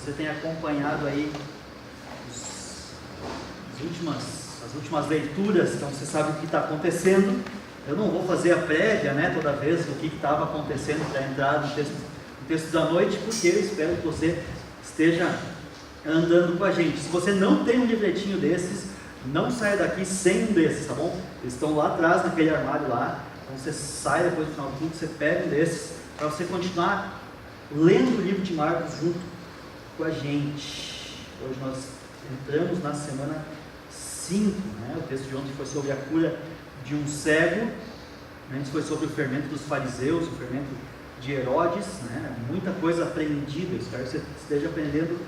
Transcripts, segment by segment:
você tem acompanhado aí as últimas leituras, então você sabe o que está acontecendo. Eu não vou fazer a prévia, né, toda vez do que estava acontecendo para entrar no texto da noite, porque eu espero que você esteja andando com a gente. Se você não tem um livretinho desses, não saia daqui sem um desses, tá bom? Eles estão lá atrás, naquele armário lá. Então você sai depois do final do culto, você pega um desses, para você continuar lendo o livro de Marcos junto com a gente. Hoje nós entramos na semana 5, né? O texto de ontem foi sobre a cura de um cego, antes foi sobre o fermento dos fariseus, o fermento de Herodes, né? Muita coisa aprendida. Eu espero que você esteja aprendendo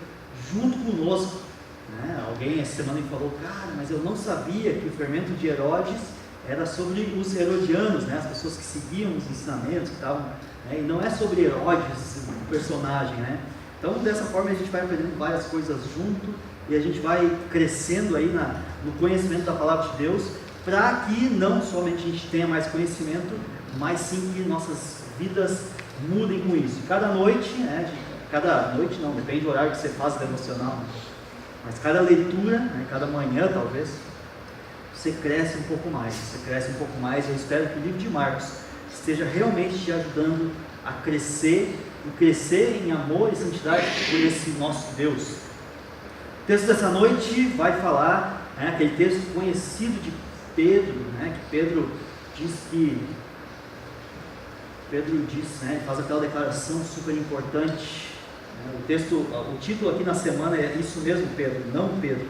junto conosco, né? Alguém essa semana me falou: cara, mas eu não sabia que o fermento de Herodes era sobre os herodianos, né? As pessoas que seguiam os ensinamentos, que estavam, né? E não é sobre Herodes, o personagem, né? Então, dessa forma, a gente vai aprendendo várias coisas junto e a gente vai crescendo aí no conhecimento da palavra de Deus, para que não somente a gente tenha mais conhecimento, mas sim que nossas vidas mudem com isso. Cada noite, não, depende do horário que você faz devocional, né? Mas cada leitura, né, cada manhã talvez, você cresce um pouco mais. Eu espero que o livro de Marcos esteja realmente te ajudando a crescer em amor e santidade por esse nosso Deus. O texto dessa noite vai falar, né, aquele texto conhecido de Pedro, né, que Pedro diz, né, faz aquela declaração super importante. O título aqui na semana é isso mesmo, Pedro, não Pedro.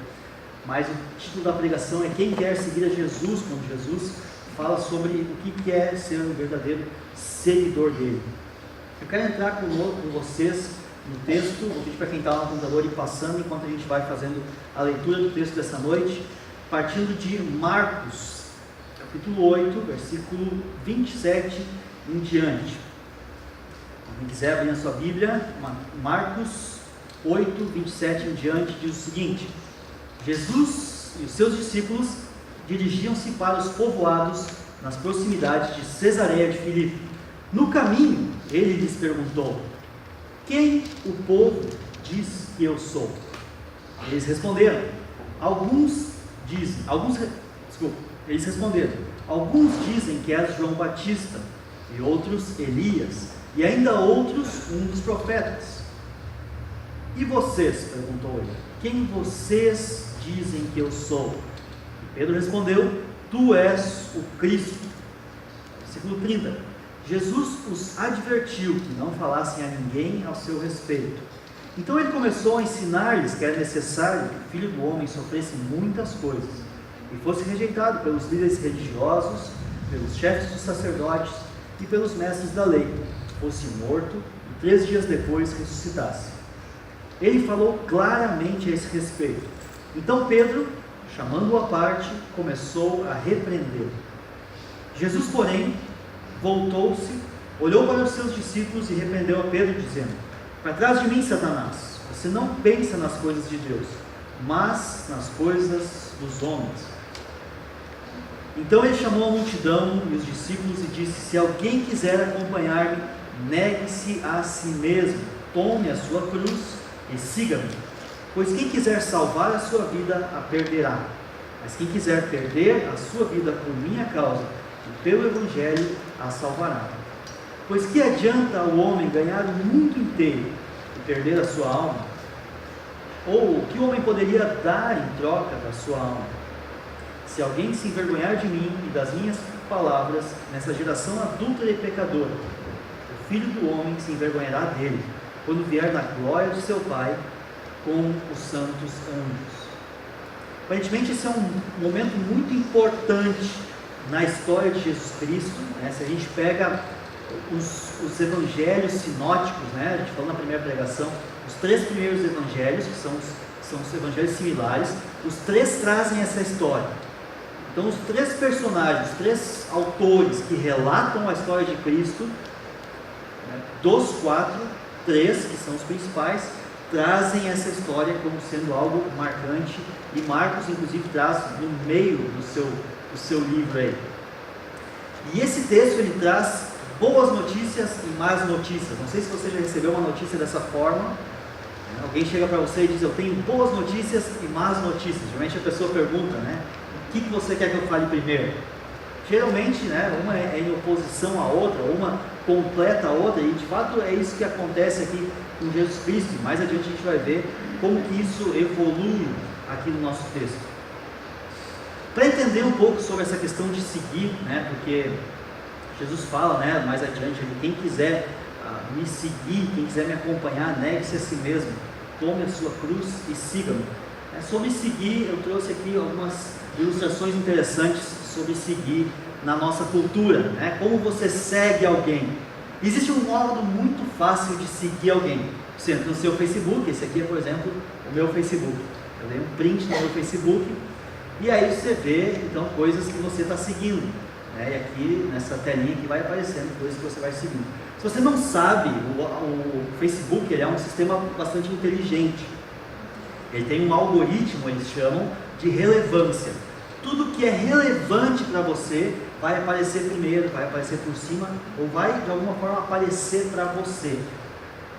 Mas o título da pregação é Quem Quer Seguir a Jesus, quando Jesus fala sobre o que é ser um verdadeiro seguidor dele. Eu quero entrar com vocês no texto. Vou pedir para quem está no computador ir passando enquanto a gente vai fazendo a leitura do texto dessa noite, partindo de Marcos, capítulo 8, versículo 27 em diante. Quem quiser abrir a sua Bíblia, Marcos 8, 27 em diante, diz o seguinte: Jesus e os seus discípulos dirigiam-se para os povoados nas proximidades de Cesareia de Filipe. No caminho, ele lhes perguntou: quem o povo diz que eu sou? Eles responderam: eles responderam: alguns dizem que és João Batista, e outros Elias, e ainda outros um dos profetas. E vocês? Perguntou ele: quem vocês dizem que eu sou? E Pedro respondeu: tu és o Cristo. Versículo 30. Jesus os advertiu que não falassem a ninguém ao seu respeito. Então ele começou a ensinar-lhes que era necessário que o Filho do Homem sofresse muitas coisas e fosse rejeitado pelos líderes religiosos, pelos chefes dos sacerdotes e pelos mestres da lei, fosse morto e 3 dias depois ressuscitasse. Ele falou claramente a esse respeito. Então Pedro, chamando-o à parte, começou a repreendê-lo. Jesus, porém, voltou-se, olhou para os seus discípulos e repreendeu a Pedro, dizendo: para trás de mim, Satanás, você não pensa nas coisas de Deus, mas nas coisas dos homens. Então ele chamou a multidão e os discípulos e disse: se alguém quiser acompanhar-me, negue-se a si mesmo, tome a sua cruz e siga-me. Pois quem quiser salvar a sua vida, a perderá. Mas quem quiser perder a sua vida por minha causa e pelo Evangelho, a salvará. Pois que adianta o homem ganhar o mundo inteiro e perder a sua alma? Ou o que o homem poderia dar em troca da sua alma? Se alguém se envergonhar de mim e das minhas palavras nessa geração adúltera e pecadora, o Filho do Homem se envergonhará dele, quando vier na glória de seu Pai com os santos anjos. Aparentemente esse é um momento muito importante na história de Jesus Cristo, né? Se a gente pega os evangelhos sinóticos, né? A gente falou na primeira pregação, os 3 primeiros evangelhos, que são os evangelhos similares, os 3 trazem essa história. Então os 3 personagens, os 3 autores que relatam a história de Cristo, né? Dos 4, 3 que são os principais, trazem essa história como sendo algo marcante, e Marcos inclusive traz no meio do seu livro aí. E esse texto ele traz boas notícias e más notícias. Não sei se você já recebeu uma notícia dessa forma, Alguém chega para você e diz, eu tenho boas notícias e más notícias. Geralmente a pessoa pergunta, né? O que você quer que eu fale primeiro? Geralmente, né, uma é em oposição à outra, uma completa a outra, e de fato é isso que acontece aqui com Jesus Cristo. Mais adiante a gente vai ver como que isso evolui aqui no nosso texto. Para entender um pouco sobre essa questão de seguir, né, porque Jesus fala, né, mais adiante, quem quiser me seguir, quem quiser me acompanhar, negue-se a si mesmo, tome a sua cruz e siga-me. Sobre seguir, eu trouxe aqui algumas ilustrações interessantes sobre seguir na nossa cultura, né? Como você segue alguém. Existe um modo muito fácil de seguir alguém. Você entra no seu Facebook, esse aqui é, por exemplo, o meu Facebook. Eu dei um print no meu Facebook e aí você vê, então, coisas que você está seguindo, né? E aqui, nessa telinha que vai aparecendo coisas que você vai seguindo. Se você não sabe, o Facebook ele é um sistema bastante inteligente. Ele tem um algoritmo, eles chamam de relevância. Tudo que é relevante para você vai aparecer primeiro, vai aparecer por cima, ou vai de alguma forma aparecer para você.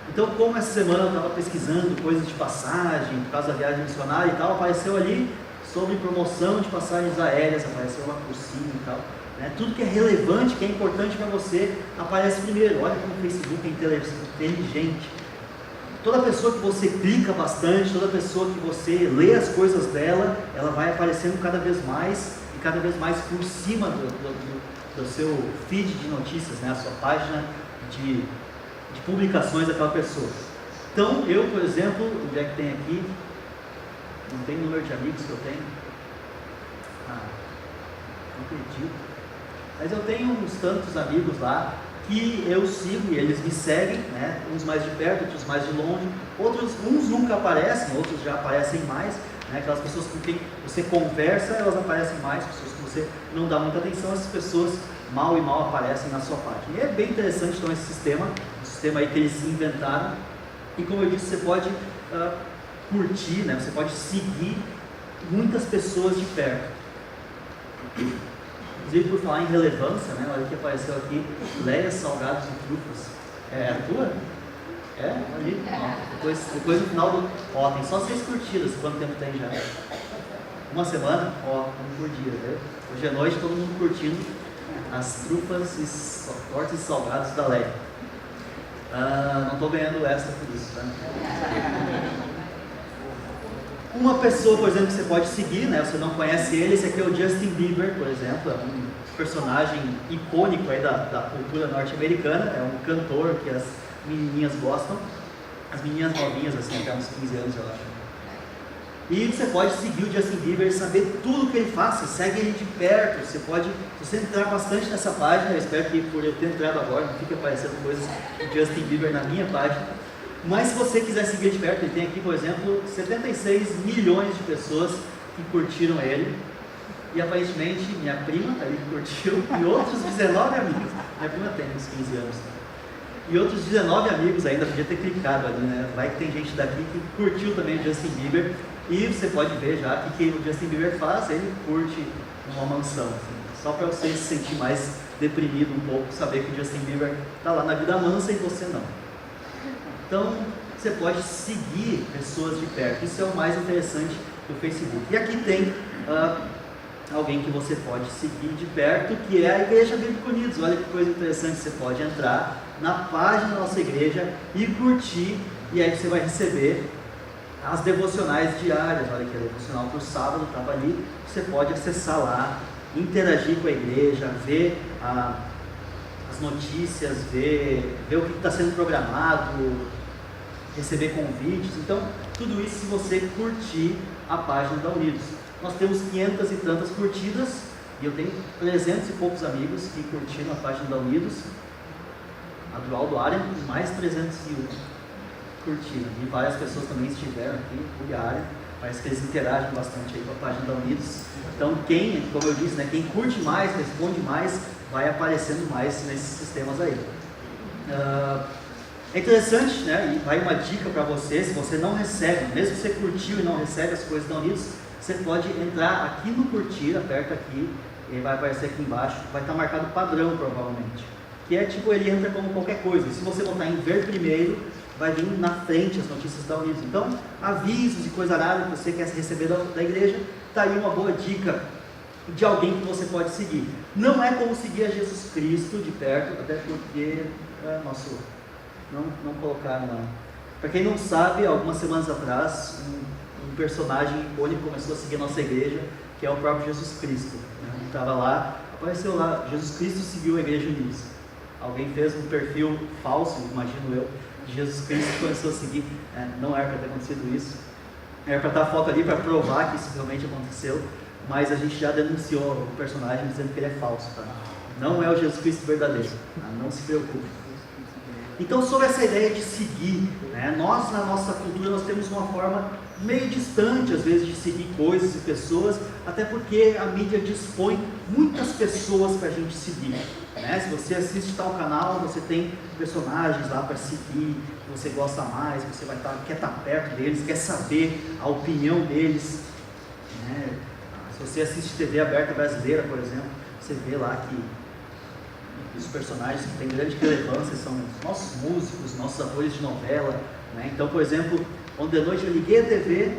Então, como essa semana eu estava pesquisando coisas de passagem, por causa da viagem missionária e tal, apareceu ali sobre promoção de passagens aéreas, apareceu lá por cima e tal. Né? Tudo que é relevante, que é importante para você, aparece primeiro. Olha como o Facebook é inteligente. Toda pessoa que você clica bastante, toda pessoa que você lê as coisas dela, ela vai aparecendo cada vez mais e cada vez mais por cima do seu feed de notícias, né? A sua página de publicações daquela pessoa. Então, eu, por exemplo, onde é que tem aqui? Não tem número de amigos que eu tenho? Não acredito. Mas eu tenho uns tantos amigos lá que eu sigo e eles me seguem, né? Uns mais de perto, outros mais de longe, uns nunca aparecem, outros já aparecem mais, né? Aquelas pessoas com quem você conversa, elas aparecem mais, pessoas que você não dá muita atenção, essas pessoas mal e mal aparecem na sua página. E é bem interessante então esse sistema, um sistema aí que eles inventaram, e como eu disse, você pode curtir, né? Você pode seguir muitas pessoas de perto. Inclusive, por falar em relevância, né? Olha o que apareceu aqui, Leia Salgados e Trufas. É a tua? É? Ali? Depois no final do... Ó, tem só 6 curtidas, quanto tempo tem já? Uma semana? Ó, um por dia, né? Hoje à noite todo mundo curtindo as trufas e tortas e salgados da Leia. Não estou ganhando extra por isso, né? Uma pessoa, por exemplo, que você pode seguir, né? Você não conhece ele, esse aqui é o Justin Bieber, por exemplo, é um personagem icônico aí da cultura norte-americana, é um cantor que as menininhas gostam, as menininhas novinhas, assim, até uns 15 anos, eu acho. E você pode seguir o Justin Bieber e saber tudo que ele faz, você segue ele de perto, você pode, se você entrar bastante nessa página, eu espero que por eu ter entrado agora, não fique aparecendo coisas do Justin Bieber na minha página, mas se você quiser seguir de perto, ele tem aqui, por exemplo, 76 milhões de pessoas que curtiram ele. E aparentemente minha prima está ali que curtiu e outros 19 amigos. Minha prima tem uns 15 anos. E outros 19 amigos ainda, podia ter clicado ali, né? Vai que tem gente daqui que curtiu também o Justin Bieber. E você pode ver já que o Justin Bieber faz, ele curte uma mansão. Assim, só para você se sentir mais deprimido um pouco, saber que o Justin Bieber está lá na vida mansa e você não. Então, você pode seguir pessoas de perto. Isso é o mais interessante do Facebook. E aqui tem alguém que você pode seguir de perto, que é a Igreja Bíblica Unidos. Olha que coisa interessante, você pode entrar na página da nossa igreja e curtir, e aí você vai receber as devocionais diárias. Olha aqui, a devocional por sábado estava ali. Você pode acessar lá, interagir com a igreja, ver as notícias, ver o que está sendo programado, receber convites. Então, tudo isso se você curtir a página da Unidos. Nós temos 500 e tantas curtidas, e eu tenho 300 e poucos amigos que curtiram a página da Unidos. A do Aldo Área, mais 301 curtiram. E várias pessoas também estiveram aqui, por área. Parece que eles interagem bastante aí com a página da Unidos. Então, como eu disse, né, quem curte mais, responde mais, vai aparecendo mais nesses sistemas aí. É interessante, né? E vai uma dica para você, se você não recebe, mesmo que você curtiu e não recebe as coisas da Unidos, você pode entrar aqui no curtir, aperta aqui, e vai aparecer aqui embaixo, vai estar marcado padrão provavelmente. Que é tipo, ele entra como qualquer coisa. Se você botar em ver primeiro, vai vir na frente as notícias dos Estados Unidos. Então, avisos e coisa rara que você quer receber da igreja, está aí uma boa dica de alguém que você pode seguir. Não é como seguir a Jesus Cristo de perto, até porque não colocaram lá. Para quem não sabe, algumas semanas atrás, um personagem icônico começou a seguir a nossa igreja, que é o próprio Jesus Cristo. Ele estava lá, apareceu lá, Jesus Cristo seguiu a igreja Unidos. Alguém fez um perfil falso, imagino eu, de Jesus Cristo e começou a seguir. Não era para ter acontecido isso. Era para estar a foto ali para provar que isso realmente aconteceu, mas a gente já denunciou o personagem dizendo que ele é falso, tá? Não é o Jesus Cristo verdadeiro, tá? Não se preocupe. Então, sobre essa ideia de seguir, nós na nossa cultura nós temos uma forma meio distante às vezes de seguir coisas e pessoas, até porque a mídia dispõe muitas pessoas para a gente seguir. Se você assiste tal canal, você tem personagens lá para seguir, que você gosta mais, você quer estar perto deles, quer saber a opinião deles. Se você assiste TV aberta brasileira, por exemplo, você vê lá que os personagens que têm grande relevância são os nossos músicos, nossos atores de novela. Então, por exemplo, ontem de noite eu liguei a TV,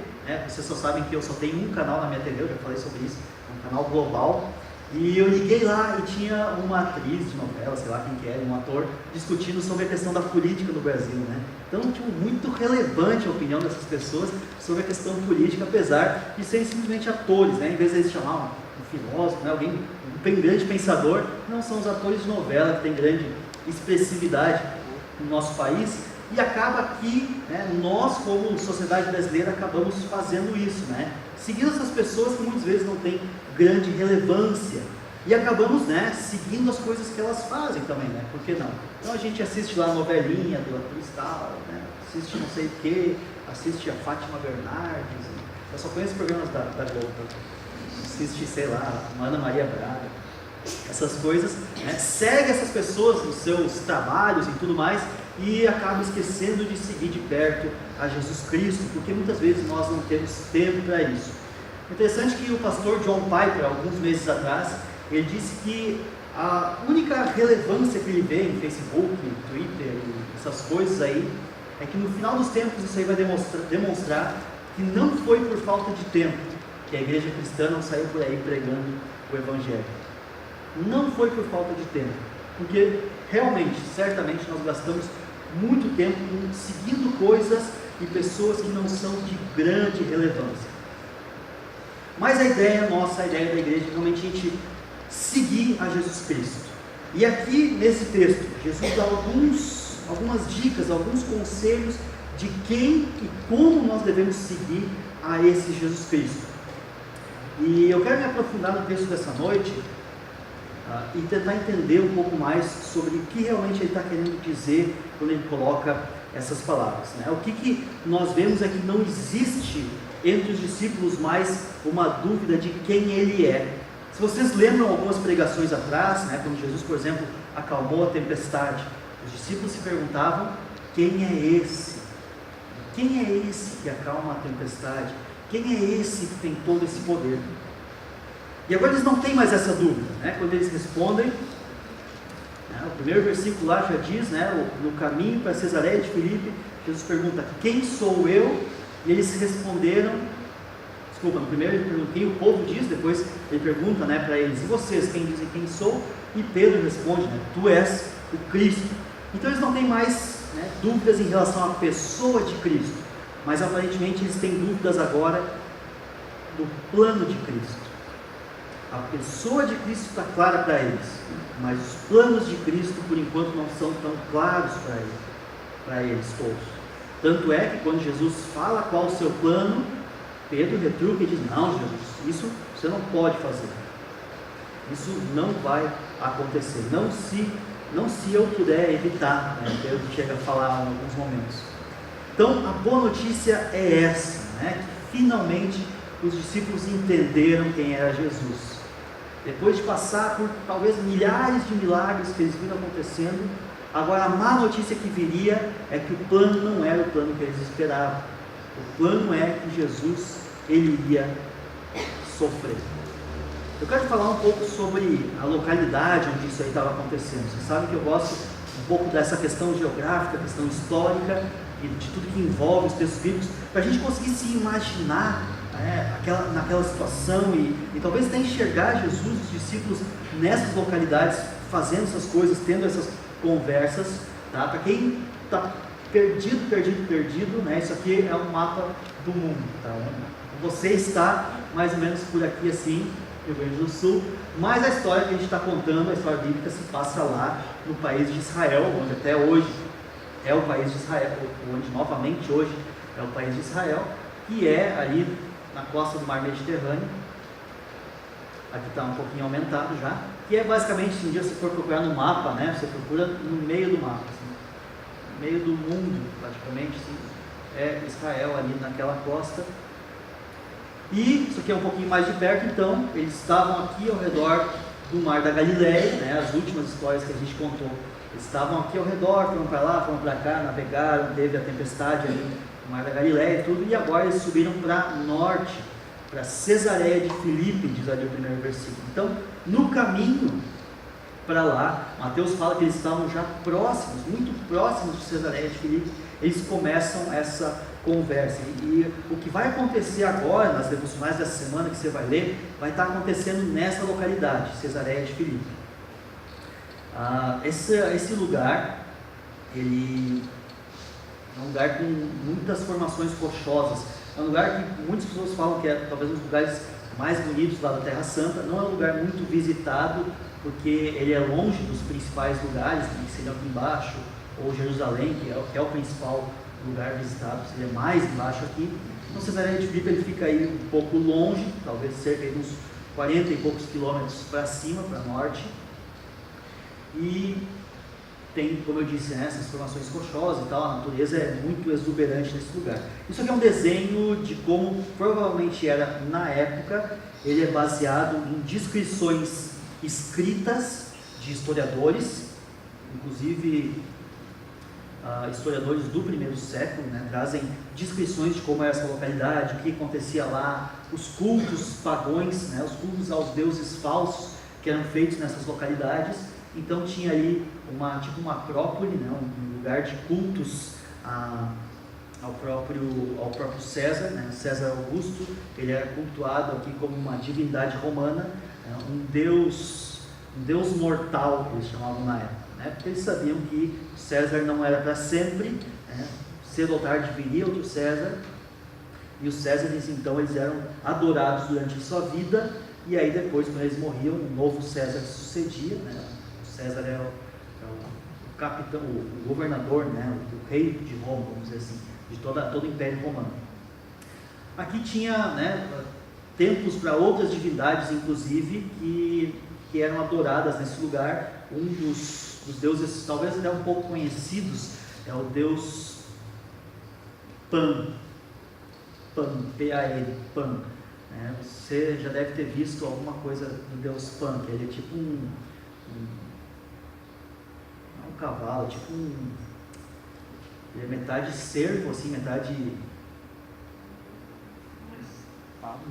vocês só sabem que eu só tenho um canal na minha TV, eu já falei sobre isso, um canal global, e eu liguei lá e tinha uma atriz de novela, sei lá quem que era, um ator, discutindo sobre a questão da política no Brasil. Então, muito relevante a opinião dessas pessoas sobre a questão política, apesar de serem simplesmente atores, em vez de eles chamarem um filósofo, alguém, um grande pensador, não são os atores de novela que têm grande expressividade no nosso país, e acaba que nós, como sociedade brasileira, acabamos fazendo isso, seguindo essas pessoas que muitas vezes não têm grande relevância, e acabamos seguindo as coisas que elas fazem também, por que não? Então a gente assiste lá a novelinha do atriz tal, assiste não sei o que, assiste a Fátima Bernardes, eu só conheço programas da Globo, assiste, sei lá, Ana Maria Braga, essas coisas, segue essas pessoas nos seus trabalhos e tudo mais, e acaba esquecendo de seguir de perto a Jesus Cristo, porque muitas vezes nós não temos tempo para isso. Interessante que o pastor John Piper, alguns meses atrás, ele disse que a única relevância que ele vê em Facebook, Twitter, essas coisas aí, é que no final dos tempos isso aí vai demonstrar que não foi por falta de tempo que a igreja cristã não saiu por aí pregando o Evangelho. Não foi por falta de tempo, porque realmente, certamente nós gastamos muito tempo seguindo coisas e pessoas que não são de grande relevância. Mas a ideia nossa, a ideia da igreja, é realmente a gente seguir a Jesus Cristo. E aqui nesse texto, Jesus dá algumas dicas, alguns conselhos de quem e como nós devemos seguir a esse Jesus Cristo. E eu quero me aprofundar no texto dessa noite e tentar entender um pouco mais sobre o que realmente ele está querendo dizer quando ele coloca essas palavras. O que nós vemos é que não existe entre os discípulos mais uma dúvida de quem ele é. Se vocês lembram algumas pregações atrás, quando Jesus, por exemplo, acalmou a tempestade, os discípulos se perguntavam: quem é esse? Quem é esse que acalma a tempestade? Quem é esse que tem todo esse poder? E agora eles não têm mais essa dúvida, quando eles respondem, o primeiro versículo lá já diz, no caminho para Cesareia de Filipe, Jesus pergunta: quem sou eu? E eles responderam, no primeiro ele pergunta quem o povo diz, depois ele pergunta para eles: e vocês, quem dizem quem sou? E Pedro responde: tu és o Cristo. Então eles não têm mais dúvidas em relação à pessoa de Cristo, mas aparentemente eles têm dúvidas agora do plano de Cristo. A pessoa de Cristo está clara para eles, mas os planos de Cristo, por enquanto, não são tão claros para eles todos. Tanto é que quando Jesus fala qual o seu plano, Pedro retruca e diz: não, Jesus, isso você não pode fazer, isso não vai acontecer, não se eu puder evitar. Pedro chega a falar em alguns momentos. Então a boa notícia é essa, que finalmente os discípulos entenderam quem era Jesus. Depois de passar por talvez milhares de milagres que eles viram acontecendo, agora a má notícia que viria é que o plano não era o plano que eles esperavam. O plano é que Jesus, ele iria sofrer. Eu quero falar um pouco sobre a localidade onde isso aí estava acontecendo. Vocês sabem que eu gosto um pouco dessa questão geográfica, questão histórica, e de tudo que envolve os textos bíblicos, para a gente conseguir se imaginar naquela situação e talvez até enxergar Jesus, os discípulos nessas localidades, fazendo essas coisas, tendo essas conversas, tá? Para quem está perdido, né? Isso aqui é um mapa do mundo, tá? Você está mais ou menos por aqui assim, Rio Grande do Sul, mas a história que a gente está contando, a história bíblica, se passa lá no país de Israel, onde até hoje é o país de Israel, onde novamente hoje é o país de Israel, que é ali na costa do mar Mediterrâneo. Aqui está um pouquinho aumentado já, que é basicamente, se um dia você for procurar no mapa, né, você procura no meio do mapa, assim, no meio do mundo, praticamente, assim, é Israel ali naquela costa. E isso aqui é um pouquinho mais de perto, então, eles estavam aqui ao redor do Mar da Galileia, né, as últimas histórias que a gente contou, eles estavam aqui ao redor, foram para lá, foram para cá, navegaram, teve a tempestade ali no Mar da Galileia e tudo, e agora eles subiram para norte, para Cesareia de Filipe, diz ali o primeiro versículo. Então, no caminho para lá, Mateus fala que eles estavam já próximos, muito próximos de Cesareia de Filipe, eles começam essa conversa. E o que vai acontecer agora, nas devocionais dessa semana que você vai ler, vai estar acontecendo nessa localidade, Cesareia de Filipe. Esse lugar, ele é um lugar com muitas formações rochosas, é um lugar que muitas pessoas falam que é talvez um dos lugares mais bonitos lá da Terra Santa. Não é um lugar muito visitado, porque ele é longe dos principais lugares, que seriam aqui embaixo, ou Jerusalém, que é o principal lugar visitado, seria mais embaixo aqui. Então Cesareia de Filipe ele fica aí um pouco longe, talvez cerca de uns 40 e poucos quilômetros para cima, para norte, e tem, como eu disse, essas formações rochosas e tal, a natureza é muito exuberante nesse lugar. Isso aqui é um desenho de como provavelmente era na época. Ele é baseado em descrições escritas de historiadores, inclusive historiadores do primeiro século, né, trazem descrições de como era essa localidade, o que acontecia lá, os cultos pagões, né, os cultos aos deuses falsos que eram feitos nessas localidades. Então tinha ali tipo uma acrópole, né, um lugar de cultos ao próprio César, né, César Augusto. Ele era cultuado aqui como uma divindade romana, né, um deus mortal, que eles chamavam na época, né, porque eles sabiam que César não era para sempre, né, cedo ou tarde viria outro César, e os Césares então eles eram adorados durante a sua vida, e aí depois, quando eles morriam, um novo César sucedia, né. César é o capitão, o governador, né, o rei de Roma, vamos dizer assim, de todo o Império Romano. Aqui tinha, né, templos para outras divindades, inclusive, que eram adoradas nesse lugar. Um dos deuses, talvez até um pouco conhecidos, é o deus Pan, P-A-N, Pan. Você já deve ter visto alguma coisa do deus Pan, que ele é tipo um cavalo, tipo ele é metade cervo, assim, metade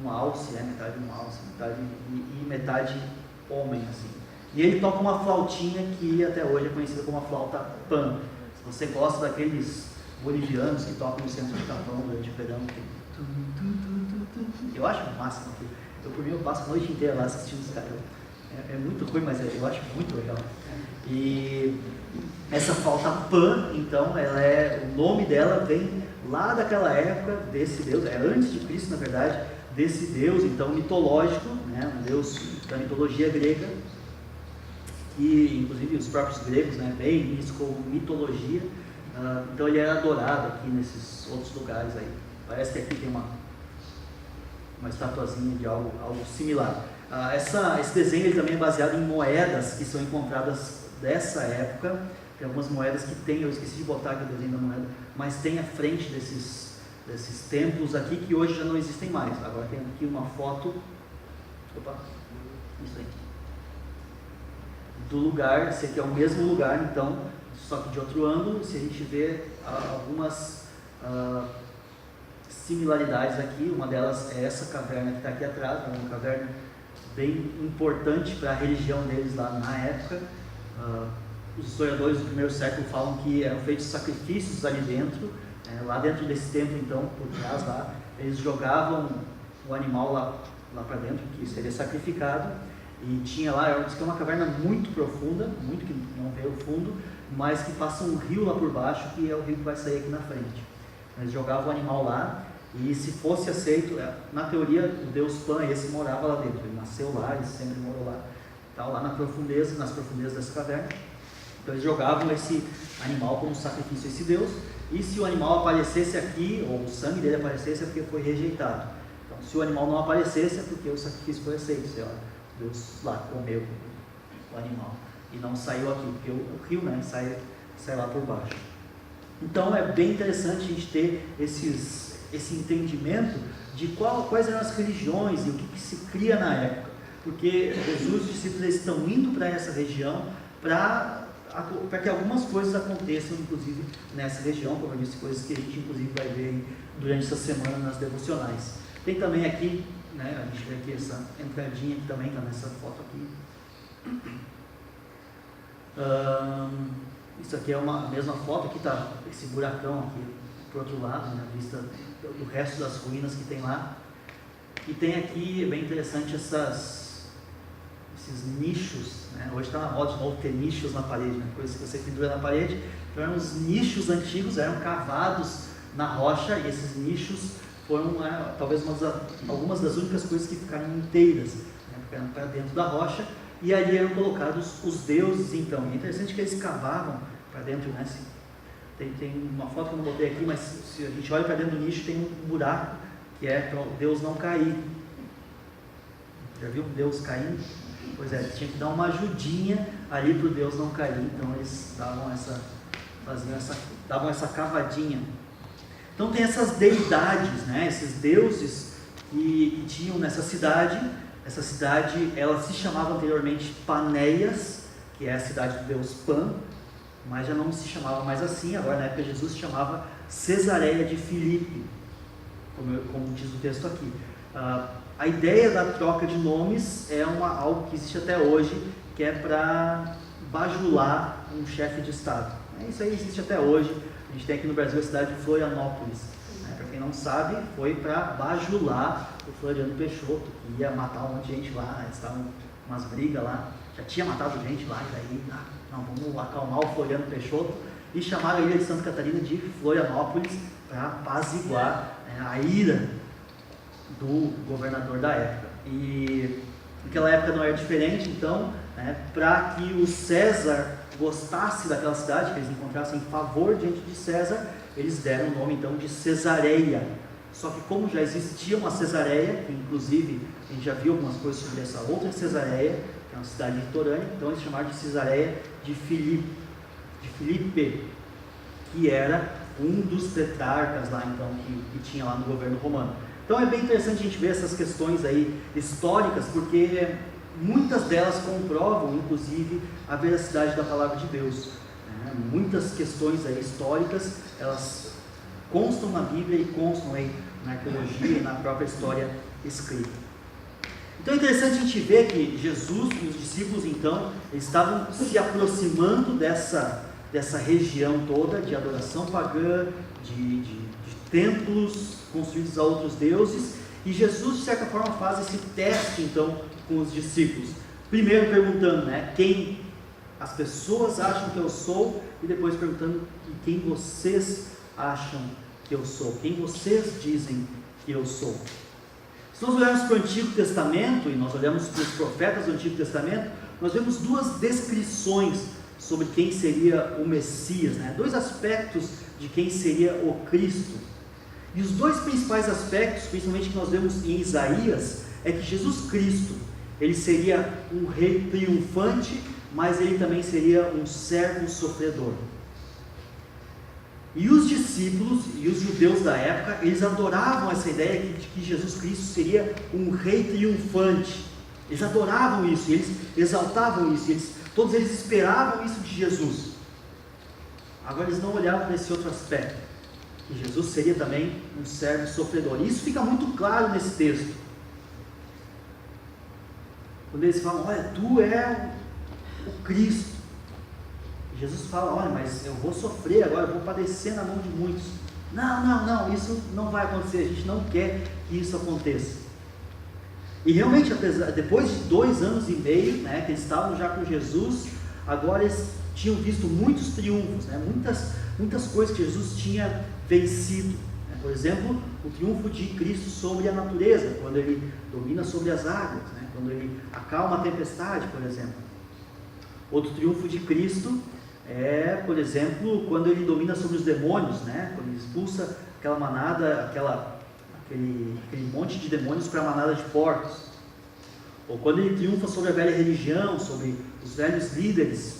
um alce, metade um alce, metade homem, assim. E ele toca uma flautinha que até hoje é conhecida como a flauta Pan. Se você gosta daqueles bolivianos que tocam no centro de Capão durante o verão, eu acho o máximo aquilo. Por mim, eu passo a noite inteira lá assistindo os caras. É muito ruim, mas eu acho muito legal. E essa flauta Pan, então, o nome dela vem lá daquela época desse deus, é antes de Cristo, na verdade, desse deus, então, mitológico, né, um deus da mitologia grega, e inclusive os próprios gregos, né, veem isso como mitologia. Então ele era adorado aqui nesses outros lugares aí. Parece que aqui tem uma estatuazinha de algo similar. Esse desenho ele também é baseado em moedas que são encontradas dessa época. Tem algumas moedas que tem, eu esqueci de botar aqui o desenho da moeda, mas tem à frente desses templos aqui que hoje já não existem mais. Agora tem aqui uma foto, isso aí, do lugar. Esse aqui é o mesmo lugar, então, só que de outro ângulo. Se a gente vê algumas similaridades aqui, uma delas é essa caverna que está aqui atrás, é uma caverna bem importante para a religião deles lá na época. Os historiadores do primeiro século falam que eram feitos sacrifícios ali dentro Lá dentro desse templo, então, por trás lá, eles jogavam o animal lá para dentro, que seria sacrificado, e tinha lá, diz que é uma caverna muito profunda, muito que não vê o fundo, mas que passa um rio lá por baixo, que é o rio que vai sair aqui na frente. Eles jogavam o animal lá, e se fosse aceito, na teoria o deus Pan, esse morava lá dentro, ele nasceu lá, ele sempre morou lá, tal, lá nas profundezas dessa caverna. Então eles jogavam esse animal como sacrifício a esse deus, e se o animal aparecesse aqui, ou o sangue dele aparecesse, é porque foi rejeitado. Então, se o animal não aparecesse, é porque o sacrifício foi aceito, sei lá, Deus lá comeu o animal e não saiu aqui, porque o rio, né, sai lá por baixo. Então é bem interessante a gente ter esse entendimento de quais eram as religiões e o que se cria na época, porque Jesus e os discípulos estão indo para essa região para que algumas coisas aconteçam, inclusive nessa região, como eu disse, coisas que a gente inclusive vai ver durante essa semana nas devocionais. Tem também aqui, né, a gente vê aqui essa entradinha que também está nessa foto aqui. Isso aqui é a mesma foto, aqui está esse buracão aqui para o outro lado, né, a vista do resto das ruínas que tem lá. E tem aqui, é bem interessante, esses nichos, né? Hoje está na moda de novo ter nichos na parede, né? Coisas que você pendura na parede. Então eram os nichos antigos, eram cavados na rocha, e esses nichos foram talvez algumas das únicas coisas que ficaram inteiras, né? Ficaram para dentro da rocha, e ali eram colocados os deuses. Então é interessante que eles cavavam para dentro, né? Tem uma foto que eu não botei aqui, mas se a gente olha para dentro do nicho, tem um buraco que é para o Deus não cair. Já viu Deus caindo? Pois é, tinha que dar uma ajudinha ali para o Deus não cair. Então eles davam essa cavadinha. Então tem essas deidades, né? Esses deuses que tinham nessa cidade. Essa cidade, ela se chamava anteriormente Panéias, que é a cidade do deus Pan, mas já não se chamava mais assim. Agora, na época de Jesus, se chamava Cesareia de Filipe, como diz o texto aqui. A ideia da troca de nomes é algo que existe até hoje, que é para bajular um chefe de Estado. Isso aí existe até hoje. A gente tem aqui no Brasil a cidade de Florianópolis. Para quem não sabe, foi para bajular o Floriano Peixoto, que ia matar um monte de gente lá, eles estavam umas brigas lá, já tinha matado gente lá, e daí, vamos acalmar o Floriano Peixoto, e chamaram a ilha de Santa Catarina de Florianópolis para apaziguar a ira do governador da época. E naquela época não era diferente, então, para que o César gostasse daquela cidade, que eles encontrassem favor diante de César, eles deram o nome então de Cesareia. Só que como já existia uma Cesareia, que inclusive a gente já viu algumas coisas sobre essa outra Cesareia, que é uma cidade litorânea, então eles chamaram de Cesareia de Filipe, que era um dos tetrarcas lá então que tinha lá no governo romano. Então é bem interessante a gente ver essas questões aí históricas, porque muitas delas comprovam inclusive a veracidade da palavra de Deus. Muitas questões aí históricas, elas constam na Bíblia e constam aí na arqueologia e na própria história escrita. Então é interessante a gente ver que Jesus e os discípulos então estavam se aproximando dessa região toda de adoração pagã, de templos construídos a outros deuses, e Jesus de certa forma faz esse teste então com os discípulos, primeiro perguntando, quem as pessoas acham que eu sou, e depois perguntando quem vocês acham que eu sou, quem vocês dizem que eu sou. Se nós olharmos para o Antigo Testamento, e nós olhamos para os profetas do Antigo Testamento, nós vemos duas descrições sobre quem seria o Messias, dois aspectos de quem seria o Cristo. E os dois principais aspectos, principalmente que nós vemos em Isaías, é que Jesus Cristo, ele seria um rei triunfante, mas ele também seria um servo sofredor. E os discípulos e os judeus da época, eles adoravam essa ideia de que Jesus Cristo seria um rei triunfante. Eles adoravam isso, eles exaltavam isso, todos eles esperavam isso de Jesus. Agora eles não olhavam para esse outro aspecto, que Jesus seria também um servo sofredor. E isso fica muito claro nesse texto. Quando eles falam, olha, tu é o Cristo. Jesus fala, olha, mas eu vou sofrer agora, eu vou padecer na mão de muitos. Não, isso não vai acontecer, a gente não quer que isso aconteça. E realmente, depois de 2 anos e meio, né, que eles estavam já com Jesus, agora eles tinham visto muitos triunfos, né, muitas coisas que Jesus tinha vencido. Né? Por exemplo, o triunfo de Cristo sobre a natureza, quando ele domina sobre as águas, né, quando ele acalma a tempestade, por exemplo. Outro triunfo de Cristo é, por exemplo, quando ele domina sobre os demônios, né, quando ele expulsa aquela manada, aquele monte de demônios para a manada de porcos. Ou quando ele triunfa sobre a velha religião, sobre os velhos líderes.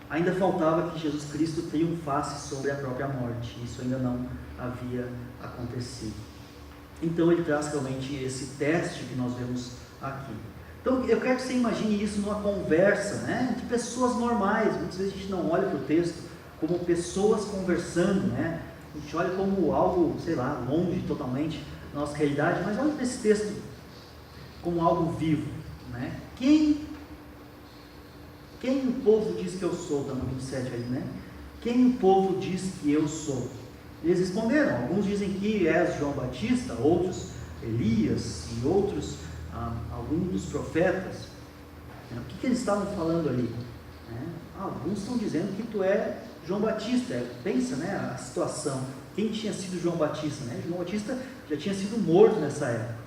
Ainda faltava que Jesus Cristo triunfasse sobre a própria morte. Isso ainda não havia acontecido. Então ele traz realmente esse teste que nós vemos aqui. Então eu quero que você imagine isso numa conversa, né, entre pessoas normais. Muitas vezes a gente não olha para o texto como pessoas conversando, né? A gente olha como algo, sei lá, longe totalmente da nossa realidade, mas olha para esse texto como algo vivo, né? Quem o povo diz que eu sou? Está no 27 aí, né? Quem o povo diz que eu sou? Eles responderam, alguns dizem que és João Batista, outros Elias e outros alguns dos profetas. O que eles estavam falando ali? Alguns estão dizendo que tu é João Batista. Pensa, né, a situação. Quem tinha sido João Batista? Né? João Batista já tinha sido morto nessa época.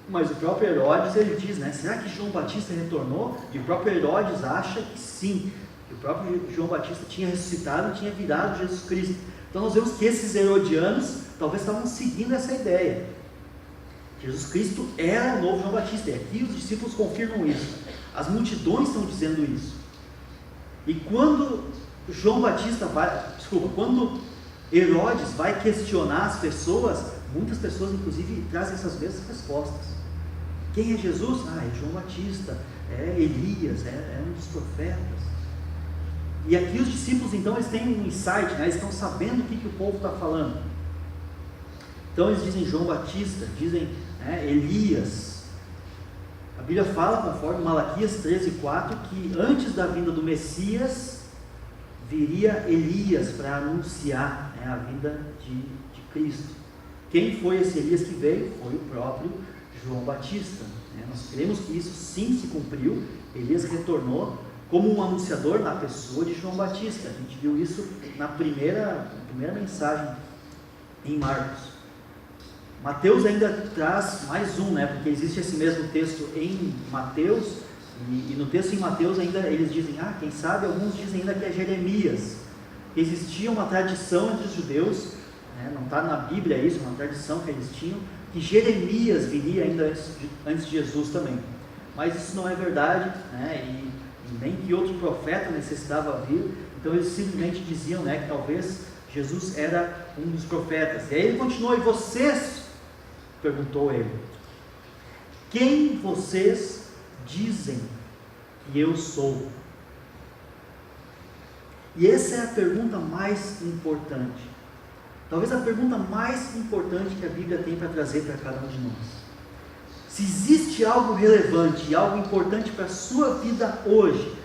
Mas o próprio Herodes, ele diz, né, será que João Batista retornou? E o próprio Herodes acha que sim, que o próprio João Batista tinha ressuscitado e tinha virado Jesus Cristo. Então nós vemos que esses herodianos talvez estavam seguindo essa ideia. Jesus Cristo era o novo João Batista, e aqui os discípulos confirmam isso. As multidões estão dizendo isso. E quando quando Herodes vai questionar as pessoas, muitas pessoas inclusive trazem essas mesmas respostas. Quem é Jesus? É João Batista, é Elias, é um dos profetas. E aqui os discípulos então eles têm um insight, né? Eles estão sabendo o que o povo está falando. Então eles dizem João Batista, dizem Elias. A Bíblia fala, conforme Malaquias 13:4, que antes da vinda do Messias viria Elias para anunciar a vinda de Cristo. Quem foi esse Elias que veio? Foi o próprio João Batista. Nós cremos que isso sim se cumpriu. Elias retornou como um anunciador na pessoa de João Batista. A gente viu isso na primeira mensagem em Marcos. Mateus ainda traz mais um, porque existe esse mesmo texto em Mateus, e no texto em Mateus ainda eles dizem, quem sabe, alguns dizem ainda que é Jeremias. Existia uma tradição entre os judeus, não está na Bíblia isso, uma tradição que eles tinham, que Jeremias viria ainda antes de Jesus também. Mas isso não é verdade, e nem que outro profeta necessitava vir. Então eles simplesmente diziam, que talvez Jesus era um dos profetas. E aí ele continuou, e vocês, perguntou ele, quem vocês dizem que eu sou? E essa é a pergunta mais importante. Talvez a pergunta mais importante que a Bíblia tem para trazer para cada um de nós. Se existe algo relevante e algo importante para a sua vida hoje,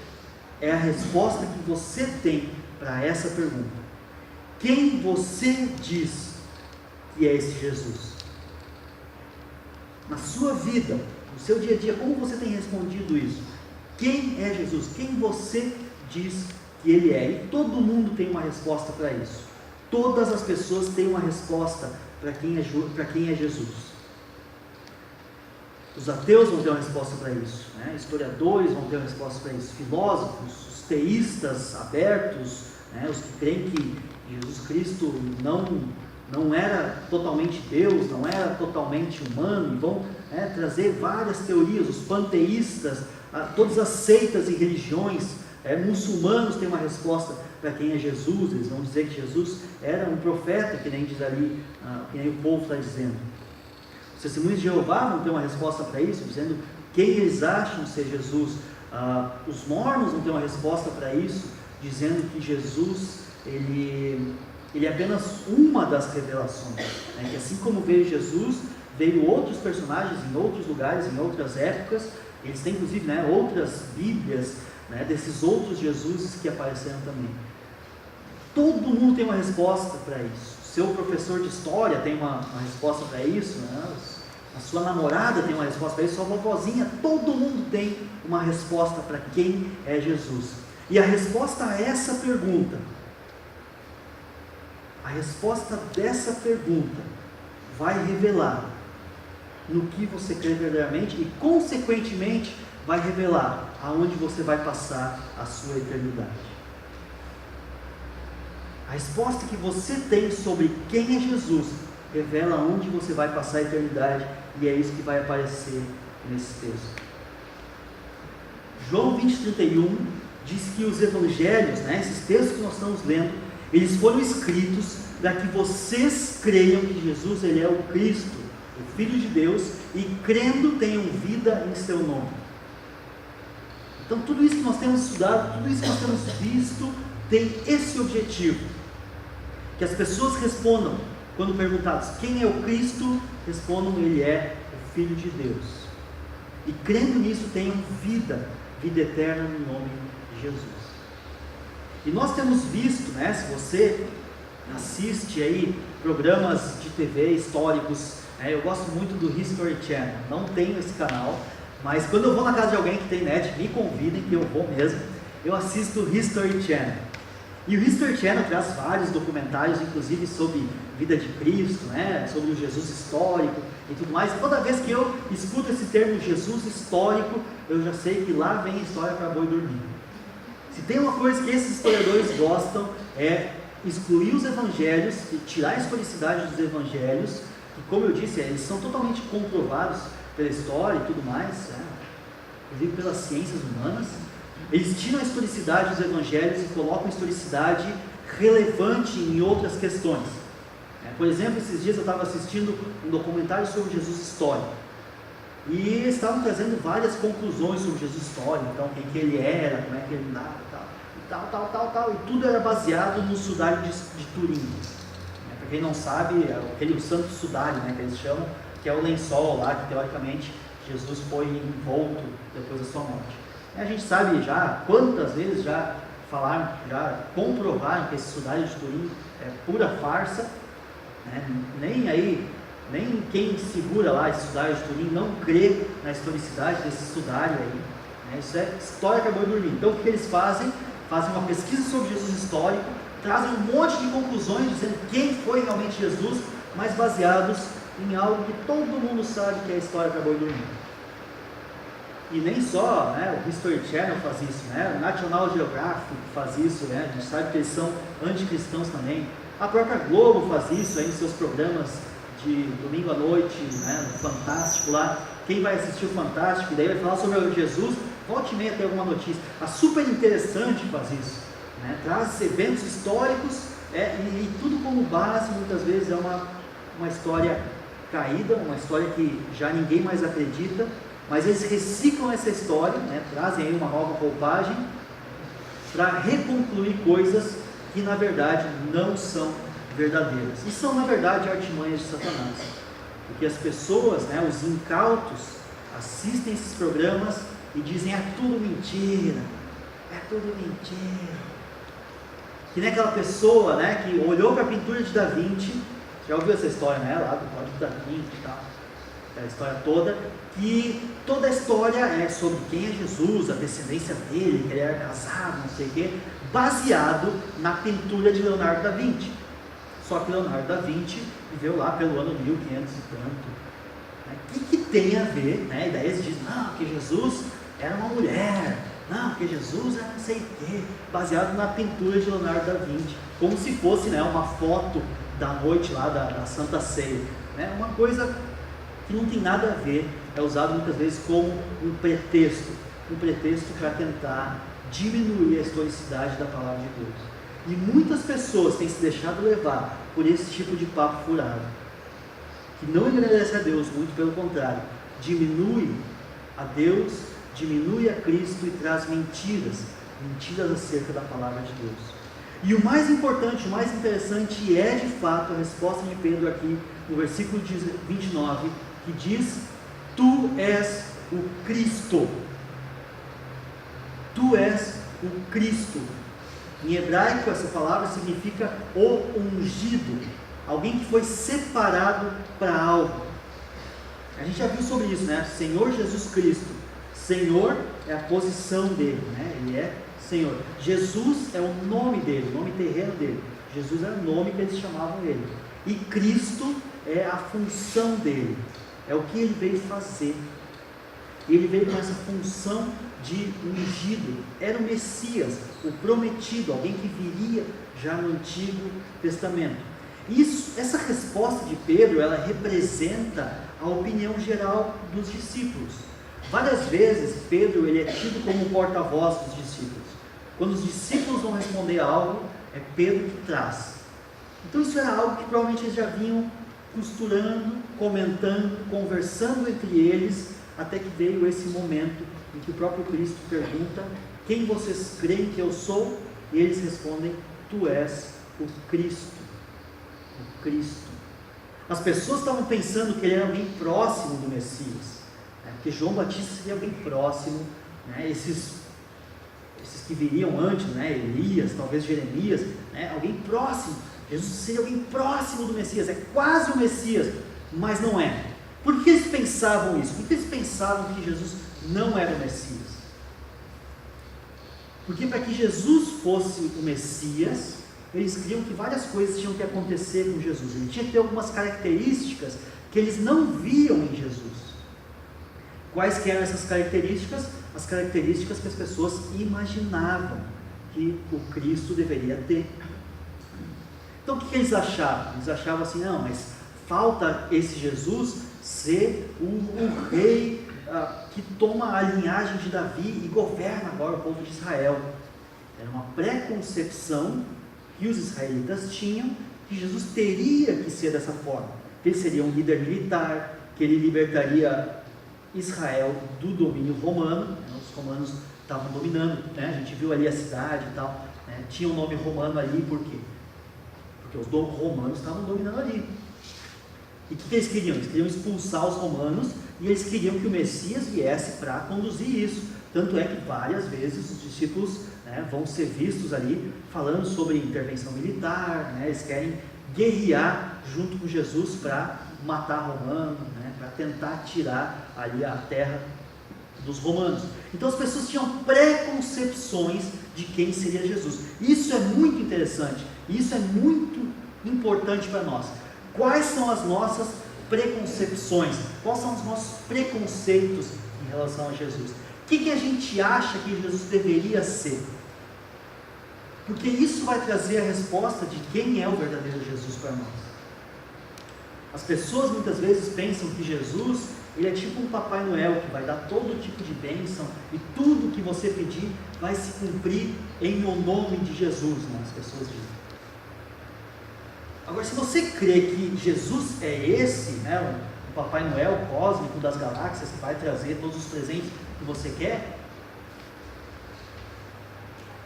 é a resposta que você tem para essa pergunta. Quem você diz que é esse Jesus? Na sua vida, no seu dia a dia, como você tem respondido isso? Quem é Jesus? Quem você diz que Ele é? E todo mundo tem uma resposta para isso. Todas as pessoas têm uma resposta para quem é Jesus. Os ateus vão ter uma resposta para isso, historiadores vão ter uma resposta para isso, filósofos, os teístas abertos, os que creem que Jesus Cristo não era totalmente Deus, não era totalmente humano, e vão trazer várias teorias. Os panteístas, todas as seitas e religiões, muçulmanos têm uma resposta para quem é Jesus. Eles vão dizer que Jesus era um profeta, que nem diz ali, que nem o povo está dizendo. Os testemunhos de Jeová vão ter uma resposta para isso, dizendo quem eles acham ser Jesus. Os mormons vão ter uma resposta para isso, dizendo que Jesus ele é apenas uma das revelações, que assim como veio Jesus, veio outros personagens em outros lugares, em outras épocas. Eles têm inclusive outras Bíblias, desses outros Jesuses que apareceram também. Todo mundo tem uma resposta para isso. Seu professor de história tem uma resposta para isso, né? A sua namorada tem uma resposta para isso, sua vovozinha, todo mundo tem uma resposta para quem é Jesus. E a resposta a essa pergunta, a resposta dessa pergunta vai revelar no que você crê verdadeiramente e, consequentemente, vai revelar aonde você vai passar a sua eternidade. A resposta que você tem sobre quem é Jesus revela onde você vai passar a eternidade, e é isso que vai aparecer nesse texto. João 20:31 diz que os evangelhos, esses textos que nós estamos lendo, eles foram escritos para que vocês creiam que Jesus ele é o Cristo, o Filho de Deus, e crendo tenham vida em seu nome. Então tudo isso que nós temos estudado, tudo isso que nós temos visto, tem esse objetivo: que as pessoas respondam, quando perguntados quem é o Cristo, respondam: ele é o Filho de Deus, e crendo nisso tenham vida eterna no nome de Jesus. E nós temos visto, se você assiste aí programas de TV históricos, eu gosto muito do History Channel, não tenho esse canal, mas quando eu vou na casa de alguém que tem net, me convidem que eu vou mesmo, eu assisto o History Channel. E o History Channel traz vários documentários, inclusive sobre vida de Cristo, sobre o Jesus histórico e tudo mais. E toda vez que eu escuto esse termo Jesus histórico, eu já sei que lá vem a história para boi dormir. Se tem uma coisa que esses historiadores gostam, é excluir os evangelhos e tirar a historicidade dos evangelhos, que, como eu disse, eles são totalmente comprovados pela história e tudo mais, inclusive pelas ciências humanas. Eles tiram a historicidade dos evangelhos e colocam a historicidade relevante em outras questões. Por exemplo, esses dias eu estava assistindo um documentário sobre Jesus histórico, e eles estavam trazendo várias conclusões sobre Jesus histórico, então quem que ele era, como é que ele andava, tal, e tudo era baseado no sudário de Turim. Para quem não sabe, é aquele santo sudário, que eles chamam, que é o lençol lá que teoricamente Jesus foi envolto depois da sua morte. A gente sabe já quantas vezes já falaram, já comprovaram que esse sudário de Turim é pura farsa, nem quem segura lá esse sudário de Turim não crê na historicidade desse sudário aí, isso é história que acabou de dormir. Então o que eles fazem? Fazem uma pesquisa sobre Jesus histórico, trazem um monte de conclusões dizendo quem foi realmente Jesus, mas baseados em algo que todo mundo sabe que é a história que acabou de dormir. E nem só o History Channel faz isso, o National Geographic faz isso, a gente sabe que eles são anticristãos também. A própria Globo faz isso aí nos seus programas de domingo à noite, no Fantástico lá. Quem vai assistir o Fantástico, daí vai falar sobre Jesus, volte e meia tem alguma notícia. A Super Interessante faz isso, traz eventos históricos e tudo como base, muitas vezes é uma história caída, uma história que já ninguém mais acredita, mas eles reciclam essa história, trazem aí uma nova roupagem para reconcluir coisas que na verdade não são verdadeiras, e são na verdade artimanhas de Satanás, porque as pessoas, os incautos, assistem esses programas e dizem: é tudo mentira, que nem aquela pessoa que olhou para a pintura de Da Vinci, já ouviu essa história, lá do Código Da Vinci e tal, a história toda, que toda a história é sobre quem é Jesus, a descendência dele, que ele era casado, não sei o quê, baseado na pintura de Leonardo da Vinci. Só que Leonardo da Vinci viveu lá pelo ano 1500 e tanto. O que tem a ver, e daí eles dizem: não, que Jesus era uma mulher, não, que Jesus era não sei o quê, baseado na pintura de Leonardo da Vinci, como se fosse uma foto da noite lá da Santa Ceia, uma coisa que não tem nada a ver, é usado muitas vezes como um pretexto para tentar diminuir a historicidade da palavra de Deus. E muitas pessoas têm se deixado levar por esse tipo de papo furado, que não engrandece a Deus, muito pelo contrário, diminui a Deus, diminui a Cristo e traz mentiras acerca da palavra de Deus. E o mais importante, o mais interessante é de fato a resposta de Pedro aqui no versículo 29, que diz: tu és o Cristo. Tu és o Cristo. Em hebraico, essa palavra significa o ungido, alguém que foi separado para algo. A gente já viu sobre isso, né? Senhor Jesus Cristo. Senhor é a posição dele, né? Ele é Senhor. Jesus é o nome dele, o nome terreno dele. Jesus era o nome que eles chamavam ele. E Cristo é a função dele, é o que ele veio fazer. E ele veio com essa função de ungido. Era o Messias, o prometido, alguém que viria já no Antigo Testamento. Essa resposta de Pedro, ela representa a opinião geral dos discípulos. Várias vezes Pedro ele é tido como o porta-voz dos discípulos. Quando os discípulos vão responder a algo, é Pedro que traz. Então isso era algo que provavelmente eles já vinham costurando, comentando, conversando entre eles, até que veio esse momento em que o próprio Cristo pergunta: quem vocês creem que eu sou? E eles respondem: tu és o Cristo. O Cristo. As pessoas estavam pensando que ele era alguém próximo do Messias, né? Porque João Batista seria alguém próximo, né? Esses que viriam antes, né? Elias, talvez Jeremias, né? Alguém próximo. Jesus seria alguém próximo do Messias, é quase o Messias, mas não é. Por que eles pensavam isso? Por que eles pensavam que Jesus não era o Messias? Porque para que Jesus fosse o Messias, eles criam que várias coisas tinham que acontecer com Jesus. Ele tinha que ter algumas características que eles não viam em Jesus. Quais que eram essas características? As características que as pessoas imaginavam que o Cristo deveria ter. Então o que eles achavam? Eles achavam assim: não, mas falta esse Jesus ser o rei que toma a linhagem de Davi e governa agora o povo de Israel. Era uma preconcepção que os israelitas tinham, que Jesus teria que ser dessa forma, que ele seria um líder militar, que ele libertaria Israel do domínio romano, né? Os romanos estavam dominando, né? A gente viu ali a cidade e tal, né? Tinha um nome romano ali, por quê? Porque os romanos estavam dominando ali. E o que eles queriam? Eles queriam expulsar os romanos, e eles queriam que o Messias viesse para conduzir isso. Tanto é que várias vezes os discípulos, né, vão ser vistos ali falando sobre intervenção militar, né? Eles querem guerrear junto com Jesus para matar romanos, né? Para tentar tirar ali a terra dos romanos. Então as pessoas tinham preconcepções de quem seria Jesus. Isso é muito interessante, isso é muito importante para nós. Quais são as nossas preconcepções? Quais são os nossos preconceitos em relação a Jesus? O que a gente acha que Jesus deveria ser? Porque isso vai trazer a resposta de quem é o verdadeiro Jesus para nós. As pessoas muitas vezes pensam que Jesus, ele é tipo um Papai Noel, que vai dar todo tipo de bênção, e tudo que você pedir vai se cumprir em o nome de Jesus, né? As pessoas dizem. Agora, se você crê que Jesus é esse, né, o Papai Noel cósmico das galáxias, que vai trazer todos os presentes que você quer,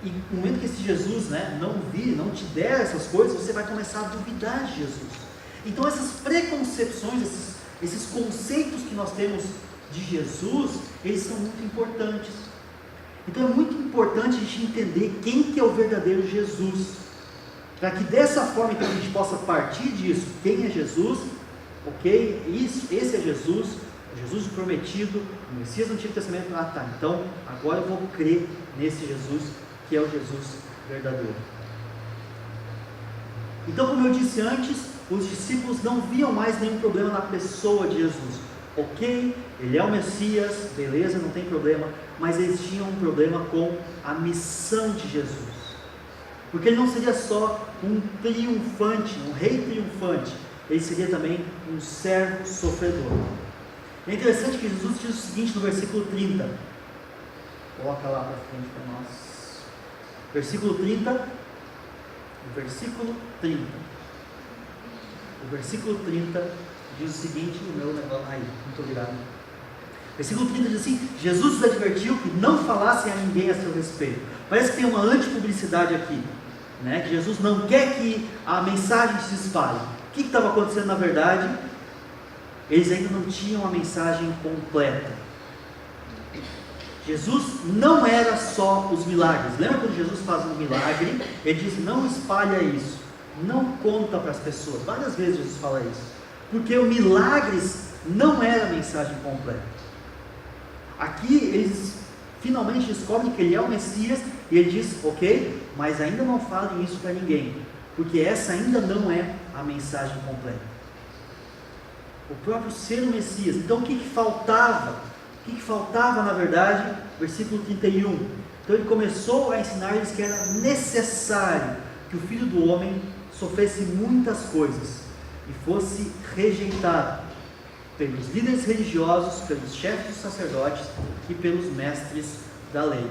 e no momento que esse Jesus, né, não te der essas coisas, você vai começar a duvidar de Jesus. Então essas preconcepções, esses conceitos que nós temos de Jesus, eles são muito importantes. Então é muito importante a gente entender quem que é o verdadeiro Jesus, para que dessa forma então, a gente possa partir disso. Quem é Jesus? Ok, esse é Jesus, o Jesus prometido, o Messias do Antigo Testamento. Então agora eu vou crer nesse Jesus, que é o Jesus verdadeiro. Então, como eu disse antes, os discípulos não viam mais nenhum problema na pessoa de Jesus. Ok, ele é o Messias, beleza, não tem problema, mas eles tinham um problema com a missão de Jesus. Porque ele não seria só um triunfante, um rei triunfante, ele seria também um servo sofredor. É interessante que Jesus diz o seguinte no versículo 30. Coloca lá para frente para nós. Versículo 30. O versículo 30. O versículo 30 diz o seguinte no meu negócio. Aí, muito obrigado. Versículo 30 diz assim: Jesus os advertiu que não falassem a ninguém a seu respeito. Parece que tem uma antipublicidade aqui, né? Que Jesus não quer que a mensagem se espalhe. O que estava acontecendo na verdade? Eles ainda não tinham a mensagem completa. Jesus não era só os milagres. Lembra quando Jesus faz um milagre? Ele diz: não espalha isso, não conta para as pessoas. Várias vezes Jesus fala isso, porque o milagres não era a mensagem completa. Aqui eles finalmente descobrem que ele é o Messias, e ele diz: ok, mas ainda não falem isso para ninguém, porque essa ainda não é a mensagem completa. O próprio ser o Messias. Então o que faltava? O que faltava, na verdade? Versículo 31. Então ele começou a ensinar-lhes que era necessário que o Filho do Homem sofresse muitas coisas e fosse rejeitado pelos líderes religiosos, pelos chefes dos sacerdotes e pelos mestres da lei.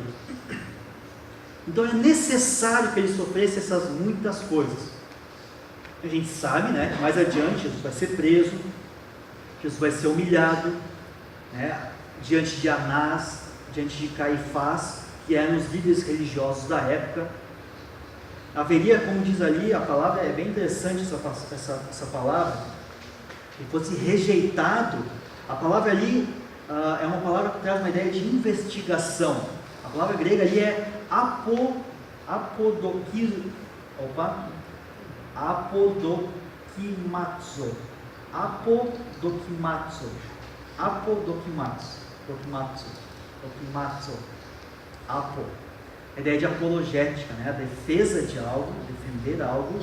Então é necessário que ele sofresse essas muitas coisas. A gente sabe, né, que mais adiante Jesus vai ser preso, Jesus vai ser humilhado, né, diante de Anás, diante de Caifás, que eram os líderes religiosos da época. Haveria, como diz ali, a palavra é bem interessante, essa palavra, que fosse rejeitado. A palavra ali é uma palavra que traz uma ideia de investigação. A palavra grega ali é apodokimazo. A ideia de apologética, né? A defesa de algo, defender algo,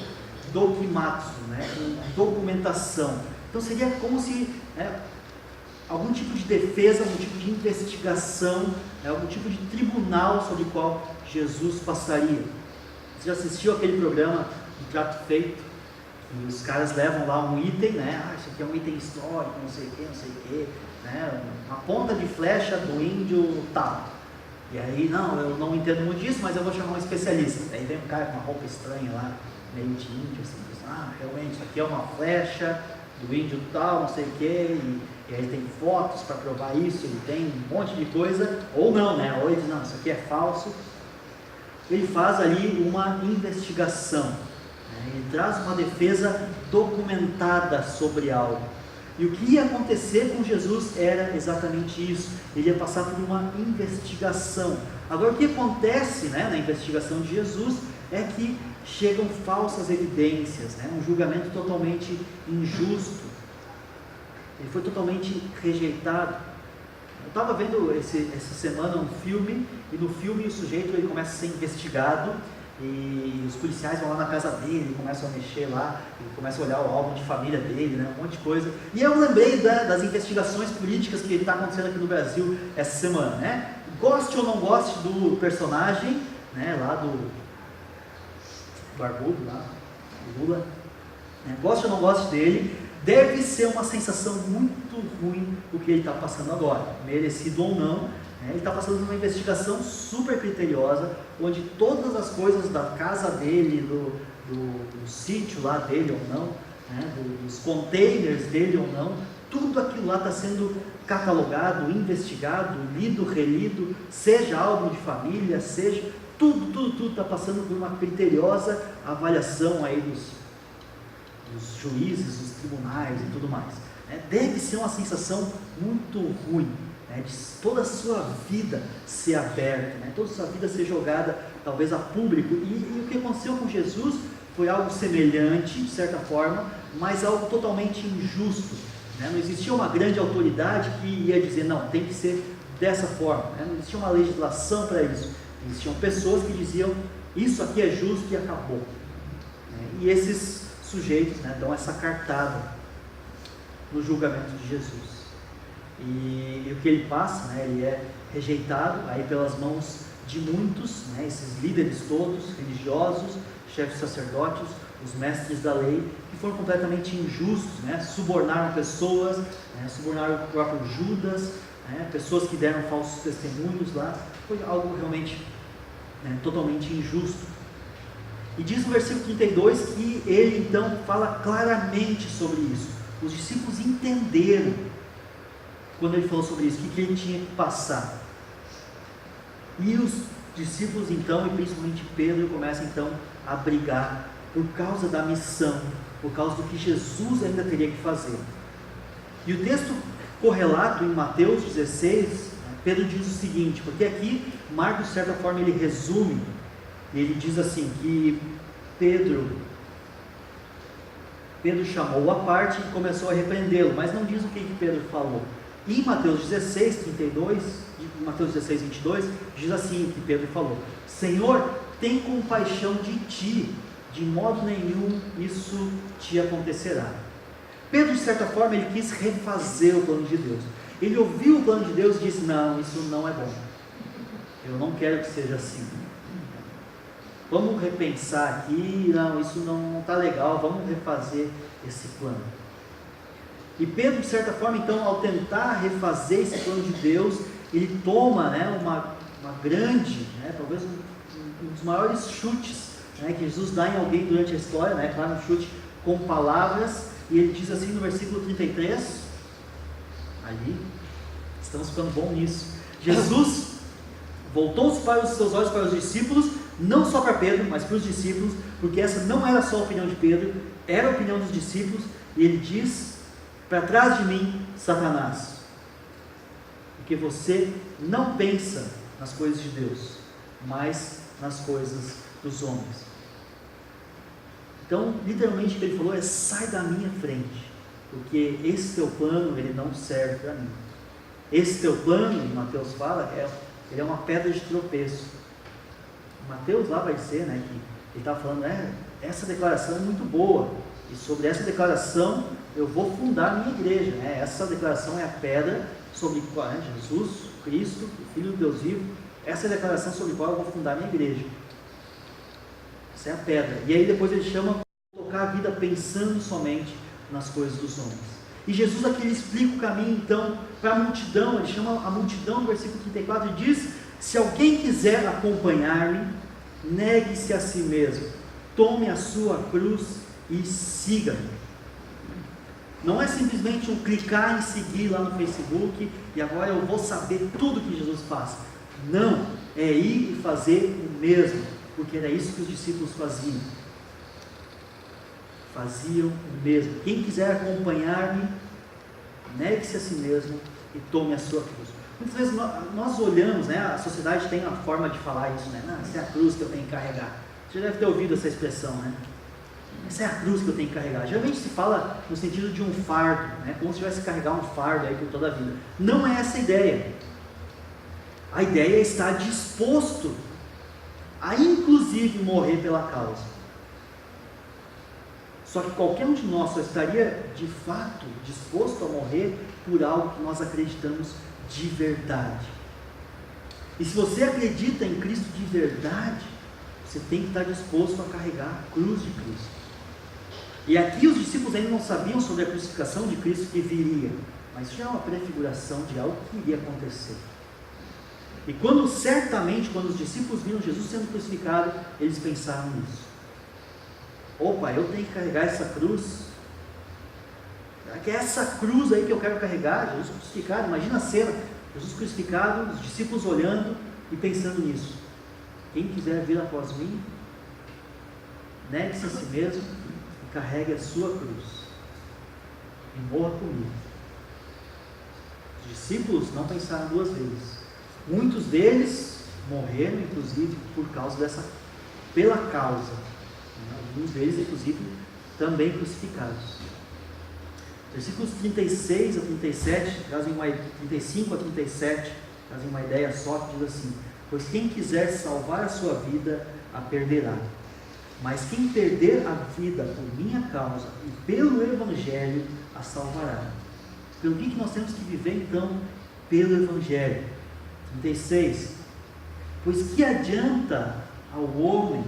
dokimazo, né? Documentação. Então seria como se, né, algum tipo de defesa, algum tipo de investigação, né, algum tipo de tribunal sobre o qual Jesus passaria. Você já assistiu aquele programa do Trato Feito? E os caras levam lá um item, né? Isso aqui é um item histórico, não sei o que, né? Uma ponta de flecha do índio tal. E aí, não, eu não entendo muito disso, mas eu vou chamar um especialista. Aí vem um cara com uma roupa estranha lá, meio de índio, assim, diz: realmente, isso aqui é uma flecha do índio tal, não sei o que, e aí tem fotos para provar isso, ele tem um monte de coisa, ou não, né? Ou ele diz: não, isso aqui é falso. Ele faz ali uma investigação. Ele traz uma defesa documentada sobre algo. E o que ia acontecer com Jesus era exatamente isso. Ele ia passar por uma investigação. Agora, o que acontece, né, na investigação de Jesus é que chegam falsas evidências, né, um julgamento totalmente injusto. Ele foi totalmente rejeitado. Eu estava vendo essa semana um filme, e no filme o sujeito ele começa a ser investigado, e os policiais vão lá na casa dele, começam a mexer lá, começam a olhar o álbum de família dele, né, um monte de coisa. E eu lembrei das investigações políticas que está acontecendo aqui no Brasil essa semana, né? Goste ou não goste do personagem, né, lá do Barbudo, lá, do Lula, né? Goste ou não goste dele, deve ser uma sensação muito ruim o que ele está passando agora, merecido ou não. Ele está passando por uma investigação super criteriosa, onde todas as coisas da casa dele, do sítio lá dele ou não, né, dos containers dele ou não, tudo aquilo lá está sendo catalogado, investigado, lido, relido, seja álbum de família, seja tudo está passando por uma criteriosa avaliação aí dos juízes, dos tribunais e tudo mais. Deve ser uma sensação muito ruim, de toda a sua vida ser aberta, toda a sua vida ser jogada talvez a público. E o que aconteceu com Jesus foi algo semelhante, de certa forma, mas algo totalmente injusto. Não existia uma grande autoridade que ia dizer: não, tem que ser dessa forma. Não existia uma legislação para isso. Existiam pessoas que diziam: isso aqui é justo e acabou. E esses sujeitos dão essa cartada no julgamento de Jesus. E o que ele passa, ele é rejeitado aí pelas mãos de muitos, esses líderes todos, religiosos, chefes sacerdotes, os mestres da lei, que foram completamente injustos, subornaram pessoas, subornaram o próprio Judas, pessoas que deram falsos testemunhos lá. Foi algo realmente totalmente injusto. E diz no versículo 32 que ele então fala claramente sobre isso. Os discípulos entenderam quando ele falou sobre isso, o que ele tinha que passar. E os discípulos então, e principalmente Pedro, começam então a brigar por causa da missão, por causa do que Jesus ainda teria que fazer. E o texto correlato em Mateus 16 Pedro diz o seguinte, porque aqui Marcos, de certa forma, ele resume, ele diz assim, que Pedro chamou-o à parte e começou a repreendê-lo, mas não diz o que Pedro falou. E em Mateus 16, 32, Mateus 16, 22, diz assim que Pedro falou: Senhor, tem compaixão de ti, de modo nenhum isso te acontecerá. Pedro, de certa forma, ele quis refazer o plano de Deus. Ele ouviu o plano de Deus e disse: não, isso não é bom, eu não quero que seja assim, vamos repensar aqui, não, isso não está legal, vamos refazer esse plano. E Pedro, de certa forma, então, ao tentar refazer esse plano de Deus, ele toma, né, uma grande, né, talvez um dos maiores chutes, né, que Jesus dá em alguém durante a história, né, claro, um chute com palavras, e ele diz assim no versículo 33, ali, estamos ficando bom nisso, Jesus voltou para os seus olhos para os discípulos, não só para Pedro, mas para os discípulos, porque essa não era só a opinião de Pedro, era a opinião dos discípulos, e ele diz: para trás de mim, Satanás, porque você não pensa nas coisas de Deus, mas nas coisas dos homens. Então, literalmente o que ele falou é: sai da minha frente, porque esse teu plano, ele não serve para mim. Esse teu plano, Mateus fala, ele é uma pedra de tropeço. Mateus lá vai dizer, né, que ele está falando, essa declaração é muito boa, e sobre essa declaração eu vou fundar a minha igreja, né? Essa declaração é a pedra sobre a qual, Jesus, Cristo, o Filho de Deus vivo, essa é a declaração sobre a qual eu vou fundar a minha igreja. Essa é a pedra. E aí depois ele chama para colocar a vida pensando somente nas coisas dos homens. E Jesus aqui ele explica o caminho então para a multidão, ele chama a multidão no versículo 34 e diz: se alguém quiser acompanhar-me, negue-se a si mesmo, tome a sua cruz e siga-me. Não é simplesmente um clicar em seguir lá no Facebook e agora eu vou saber tudo que Jesus faz. Não, é ir e fazer o mesmo, porque era isso que os discípulos faziam. Faziam o mesmo. Quem quiser acompanhar-me, negue-se a si mesmo e tome a sua cruz. Muitas vezes nós olhamos, né, a sociedade tem a forma de falar isso, né? Não, essa é a cruz que eu tenho que carregar. Você já deve ter ouvido essa expressão, né? Essa é a cruz que eu tenho que carregar. Geralmente se fala no sentido de um fardo, né? Como se tivesse que carregar um fardo aí por toda a vida. Não é essa a ideia. A ideia é estar disposto a inclusive morrer pela causa. Só que qualquer um de nós só estaria de fato disposto a morrer por algo que nós acreditamos de verdade. E se você acredita em Cristo de verdade, você tem que estar disposto a carregar a cruz de Cristo. E aqui os discípulos ainda não sabiam sobre a crucificação de Cristo que viria, mas já é uma prefiguração de algo que iria acontecer. E certamente quando os discípulos viram Jesus sendo crucificado, eles pensaram nisso. Opa, eu tenho que carregar essa cruz? Será que é essa cruz aí que eu quero carregar? Jesus crucificado, imagina a cena, Jesus crucificado, os discípulos olhando e pensando nisso. Quem quiser vir após mim, negue-se a si mesmo e carregue a sua cruz e morra comigo. Os discípulos não pensaram duas vezes. Muitos deles morreram, inclusive, pela causa. Alguns deles, inclusive, também crucificados. Versículos 36 a 37, 35 a 37, trazem uma ideia só que diz assim: pois quem quiser salvar a sua vida, a perderá. Mas quem perder a vida por minha causa e pelo Evangelho, a salvará. Pelo que nós temos que viver então? Pelo Evangelho. 36. Pois que adianta ao homem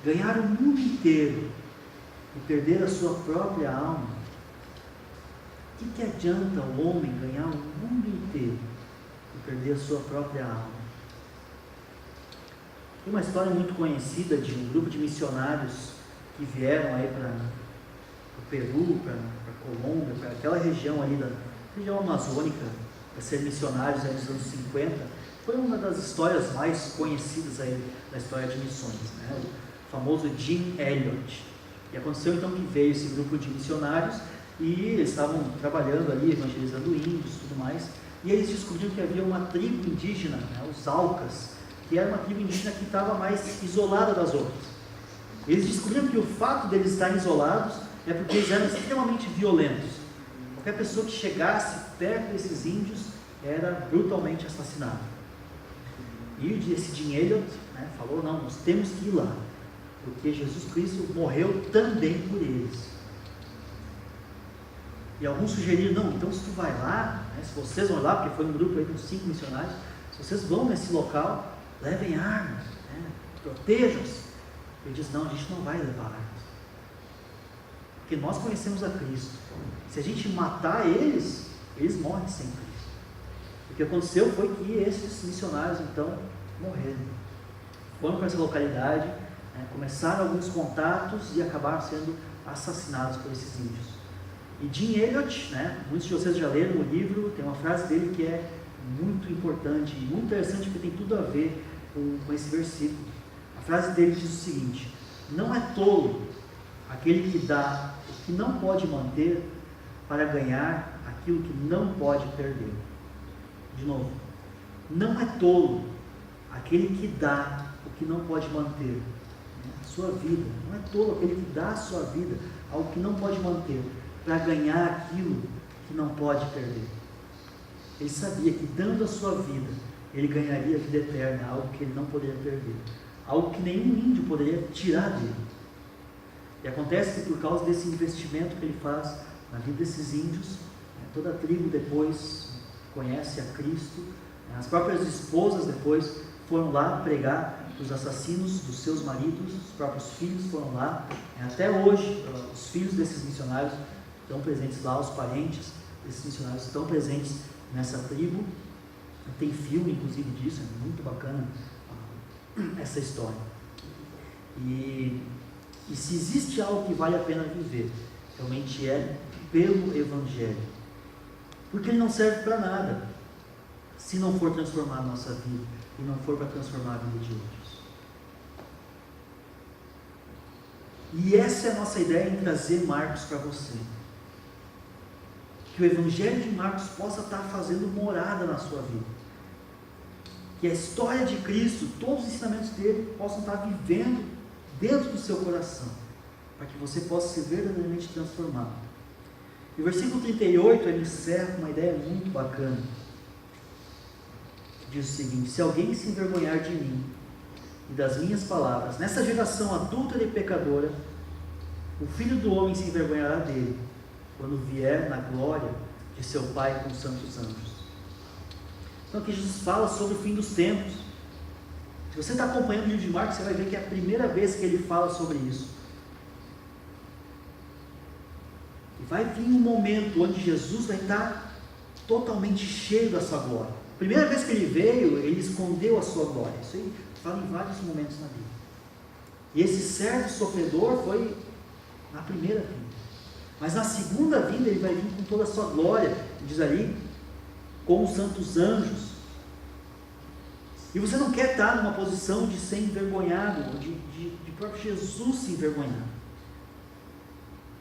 ganhar o mundo inteiro e perder a sua própria alma? O que adianta ao homem ganhar o mundo inteiro e perder a sua própria alma? Tem uma história muito conhecida de um grupo de missionários que vieram aí para o Peru, para a Colômbia, para aquela região ali da região amazônica, para ser missionários aí nos anos 50. Foi uma das histórias mais conhecidas aí da história de missões, né? O famoso Jim Elliot. E aconteceu então que veio esse grupo de missionários e eles estavam trabalhando ali, evangelizando índios e tudo mais. e eles descobriram que havia uma tribo indígena, né, os Aucas, que era uma tribo indígena que estava mais isolada das outras. Eles descobriram que o fato deles estarem isolados é porque eles eram extremamente violentos. Qualquer pessoa que chegasse perto desses índios era brutalmente assassinada. E esse Jim Elliot, né, falou, não, nós temos que ir lá, porque Jesus Cristo morreu também por eles. E alguns sugeriram, não, então se tu vai lá, né, se vocês vão lá, porque foi um grupo aí com 5 missionários, se vocês vão nesse local, levem armas, né, protejam-se. Ele diz, não, a gente não vai levar armas, porque nós conhecemos a Cristo. Se a gente matar eles, eles morrem sem Cristo. O que aconteceu foi que esses missionários então morreram. Foram para essa localidade, né, começaram alguns contatos e acabaram sendo assassinados por esses índios. E Jim Elliot, né, muitos de vocês já leram o livro, tem uma frase dele que é muito importante e muito interessante, porque tem tudo a ver com esse versículo. A frase dele diz o seguinte: não é tolo aquele que dá o que não pode manter para ganhar aquilo que não pode perder. De novo, não é tolo aquele que dá o que não pode manter, né, a sua vida. Não é tolo aquele que dá a sua vida ao que não pode manter para ganhar aquilo que não pode perder. Ele sabia que dando a sua vida, ele ganharia a vida eterna, algo que ele não poderia perder, algo que nenhum índio poderia tirar dele. E acontece que por causa desse investimento que ele faz na vida desses índios, toda a tribo depois conhece a Cristo, as próprias esposas depois foram lá pregar os assassinos dos seus maridos, os próprios filhos foram lá, até hoje os filhos desses missionários estão presentes lá, os parentes desses missionários estão presentes nessa tribo. Tem filme inclusive disso, é muito bacana essa história. E se existe algo que vale a pena viver, realmente é pelo Evangelho, porque ele não serve para nada se não for transformar a nossa vida e não for para transformar a vida de outros. E essa é a nossa ideia em trazer Marcos para você, que o Evangelho de Marcos possa estar fazendo morada na sua vida, que a história de Cristo, todos os ensinamentos dele possam estar vivendo dentro do seu coração, para que você possa ser verdadeiramente transformado. E o versículo 38, ele encerra com uma ideia muito bacana, que diz o seguinte: se alguém se envergonhar de mim e das minhas palavras, nessa geração adúltera e pecadora, o Filho do Homem se envergonhará dele, quando vier na glória de seu Pai com os santos anjos. Então aqui Jesus fala sobre o fim dos tempos. Se você está acompanhando o livro de Marcos, você vai ver que é a primeira vez que ele fala sobre isso. E vai vir um momento onde Jesus vai estar totalmente cheio da sua glória. A primeira vez que ele veio, ele escondeu a sua glória. Isso aí fala em vários momentos na Bíblia. E esse servo sofredor foi na primeira vinda. Mas na segunda vinda ele vai vir com toda a sua glória, diz ali, com os santos anjos. E você não quer estar numa posição de ser envergonhado, de próprio Jesus se envergonhar.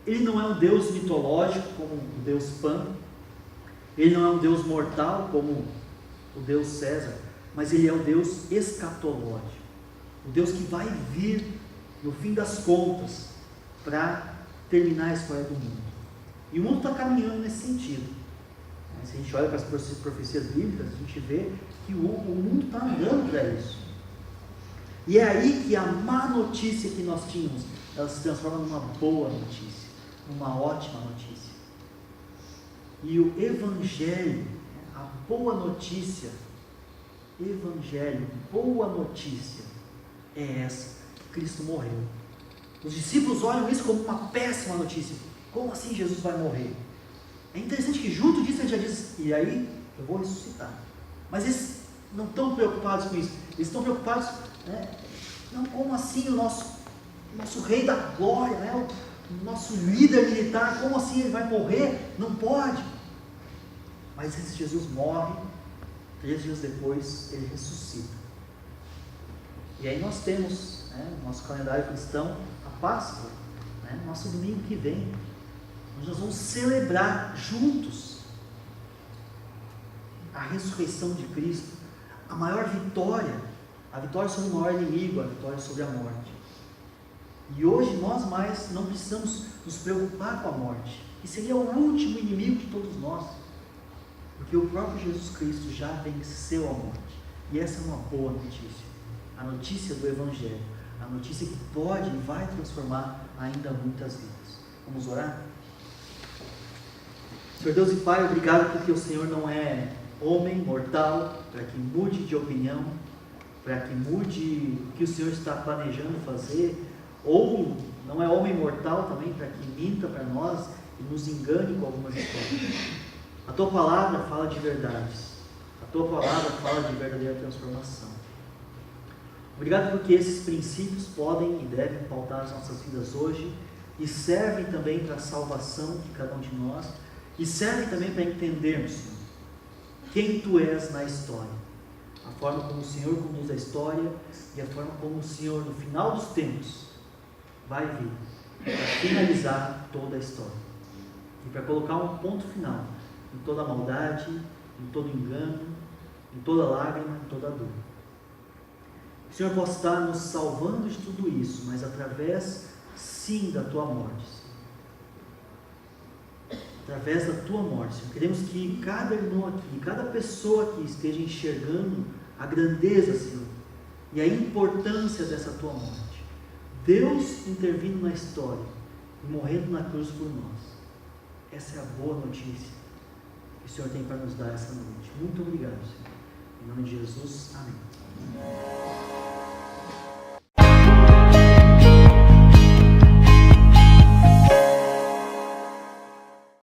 Ele não é um Deus mitológico como o Deus Pan, ele não é um Deus mortal como o Deus César, mas ele é o Deus escatológico, o Deus que vai vir no fim das contas para terminar a história do mundo. E o mundo está caminhando nesse sentido. Se a gente olha para as profecias bíblicas, a gente vê que o mundo está andando para isso. E é aí que a má notícia que nós tínhamos, ela se transforma numa boa notícia, numa ótima notícia. E o Evangelho, a boa notícia, Evangelho, boa notícia, é essa: Cristo morreu. Os discípulos olham isso como uma péssima notícia. Como assim Jesus vai morrer? É interessante que junto disso ele já diz: e aí eu vou ressuscitar. Mas eles não estão preocupados com isso. Eles estão preocupados, né? Não, como assim o nosso rei da glória, né? O nosso líder militar, como assim ele vai morrer? Não pode. Mas esse Jesus morre, 3 dias depois ele ressuscita. E aí nós temos, né, no nosso calendário cristão, a Páscoa, né, nosso domingo que vem, onde nós vamos celebrar juntos a ressurreição de Cristo, a maior vitória, a vitória sobre o maior inimigo, a vitória sobre a morte. E hoje nós mais não precisamos nos preocupar com a morte, que seria o último inimigo de todos nós, porque o próprio Jesus Cristo já venceu a morte. E essa é uma boa notícia, a notícia do Evangelho, a notícia que pode e vai transformar ainda muitas vidas. Vamos orar? Senhor Deus e Pai, obrigado porque o Senhor não é homem mortal para que mude de opinião, para que mude o que o Senhor está planejando fazer, ou não é homem mortal também para que minta para nós e nos engane com algumas histórias. A Tua Palavra fala de verdades, a Tua Palavra fala de verdadeira transformação. Obrigado porque esses princípios podem e devem pautar as nossas vidas hoje e servem também para a salvação de cada um de nós e servem também para entendermos, Senhor, quem Tu és na história, a forma como o Senhor conduz a história e a forma como o Senhor, no final dos tempos, vai vir para finalizar toda a história e para colocar um ponto final em toda a maldade, em todo engano, em toda lágrima, em toda dor. O Senhor possa estar nos salvando de tudo isso, mas através, sim, da Tua morte, Senhor. Através da Tua morte, Senhor. Queremos que cada irmão aqui, cada pessoa aqui esteja enxergando a grandeza, Senhor, e a importância dessa Tua morte. Deus intervindo na história e morrendo na cruz por nós. Essa é a boa notícia que o Senhor tem para nos dar essa noite. Muito obrigado, Senhor. Em nome de Jesus, amém.